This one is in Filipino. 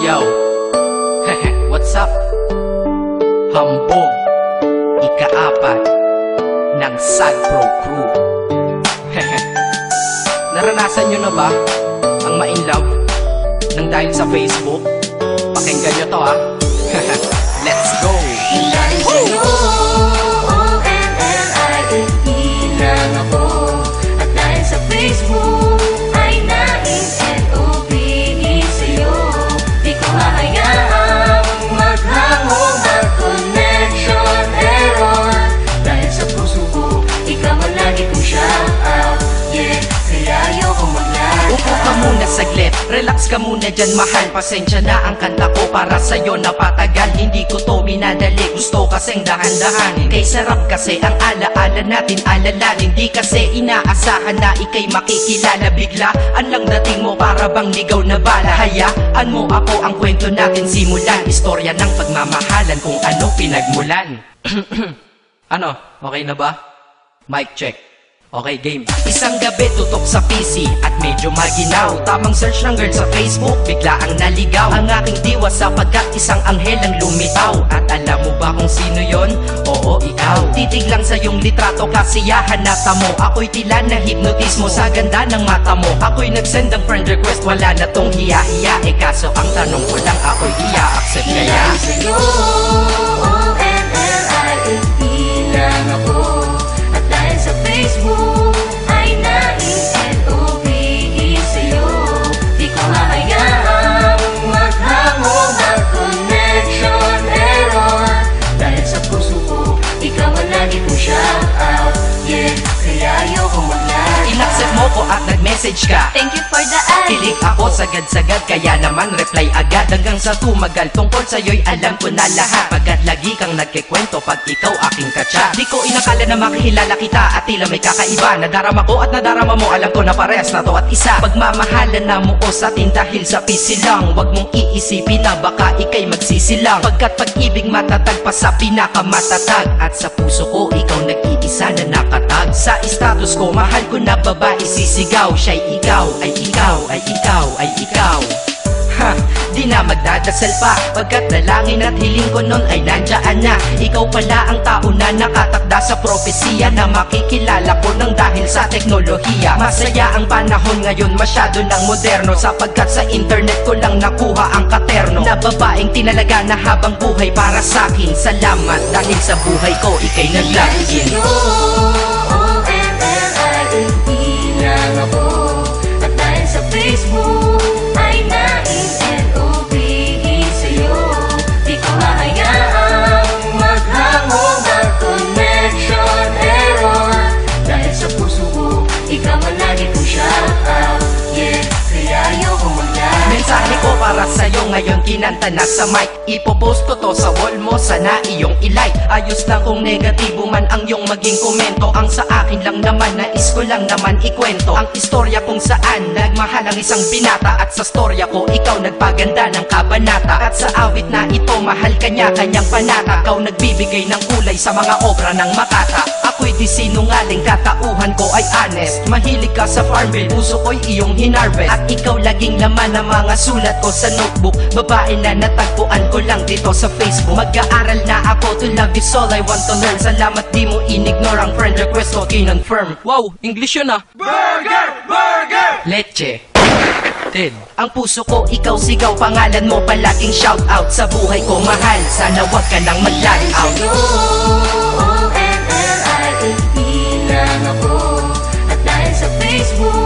Yo, what's up? Hambog, ika-4 ng Sad Pro Crew. Naranasan nyo na ba ang ma-inlove nang dahil sa Facebook? Pakinggan nyo to ha. Let's go! Dahil sa'yo, O-N-L-I-F-E lang ako. At dahil sa Facebook ay na-N-O-B-E sa'yo. Di ko hahayaang maghango, mag-connection error. Dahil sa puso ko, ikaw ang lagi kong shout out. Yeah, kaya ayoko mag-lag. Upo ka muna saglit, relax ka muna dyan mahal. Pasensya na ang kanta ko para sa'yo napatagal. Hindi ko to minadali, gusto kasing dahan-dahanin. Kay sarap kasi ang alaala natin alalanin. Di kasi inaasahan na ikay makikilala. Biglaan lang dating mo para bang ligaw na bala. Hayaan mo ako ang kwento natin simulan. Istorya ng pagmamahalan kung ano pinagmulan. Ano? Okay na ba? Mic check. Okay, game. Isang gabi tutok sa PC at medyo maginaw. Tamang search ng girl sa Facebook, bigla ang naligaw. Ang aking diwa sapagkat isang anghel ang lumitaw. At alam mo ba kung sino yon? Oo, ikaw. Titig lang sa iyong litrato, kasiyahan na tamo. Ako'y tila na hipnotismo sa ganda ng mata mo. Ako'y nagsend ng friend request, wala na tong hiya-hiya. Kaso ang tanong ko lang, ako'y iya-accept kaya? Dahil sa'yo, O-N-L-I-F-E lang ako. At dahil sa Facebook ay na-N-O-B-E sa'yo. Di ko hahayaang maghango, mag-connection error. Dahil sa puso ko, ikaw ang lagi kong shout out. Yeah, kaya ayoko mag-lag. In-accept mo ko at nag-message ka. Thank you for the ad. Kilig ako sagad-sagad, kaya naman reply agad. Hanggang sa tumagal, tungkol sa'yo'y alam ko na lahat. Pagkat lagi kang nagkikwento pag ikaw aking katsa. Di ko inakala na makihilala kita at tila may kakaiba. Nadarama ko at nadarama mo, alam ko na parehas na to at isa. Pagmamahalan na mo ko sa atin dahil sa PC lang. Huwag mong iisipin na baka ikay magsisilang. Pagkat pag-ibig matatag pa sa pinakamatatag. At sa puso ko, ikaw nag-iisa na nakatag. Sa status ko, mahal ko na babae sisigaw. Siya'y ikaw, ay ikaw, ay ikaw, ay ikaw. Ha, di na magdadasal pa. Pagkat dalangin at hiling ko nun ay nandiyan na. Ikaw pala ang tao na nakatakda sa propesiya. Na makikilala ko nang dahil sa teknolohiya. Masaya ang panahon ngayon, masyado ng moderno. Sapagkat sa internet ko lang nakuha ang katerno. Na babaeng tinalaga na habang buhay para sa'kin. Salamat dahil sa buhay ko, ikay naglagin. O-N-L-I-F-E lang ako. At dahil sa Facebook ay na-N-O-B-E sa'yo. Di ko hahayaang maghango, mag-connection error. Dahil sa puso ko, ikaw ang lagi kong shout out. Yeah, kaya ayoko mag-lag. Mensahe ko para sa'yo ngayon kinanta na sa mic. Ipopost ko to sa wall mo, sana iyong ilike. Ayos lang kung negatibo man ang iyong maging komento. Ang sa akin lang naman, nais ko lang naman ikwento ang istorya kung saan nagmahal ang isang binata. At sa storya ko, ikaw nagpaganda ng kabanata. At sa awit na ito, mahal kanya kanyang panata. Ikaw nagbibigay ng kulay sa mga obra ng Makata. Ako'y di sinungaling, katauhan ko ay honest. Mahilig ka sa Farmville, puso ko'y iyong hinarvest. At ikaw laging laman ng mga sulat ko sa notebook. Babae na natagpuan ko lang dito sa Facebook. Mag-aaral na ako, to love is all I want to learn. Salamat di mo inignore ang friend request ko, kinonfirm. Wow, English yun ah. Burger! Burger! Leche. Ted. Ang puso ko, ikaw sigaw, pangalan mo palaging shout out. Sa buhay ko mahal, sana wag ka nang mag-lag out. O-N-L-I-F-E lang ako. At dahil sa Facebook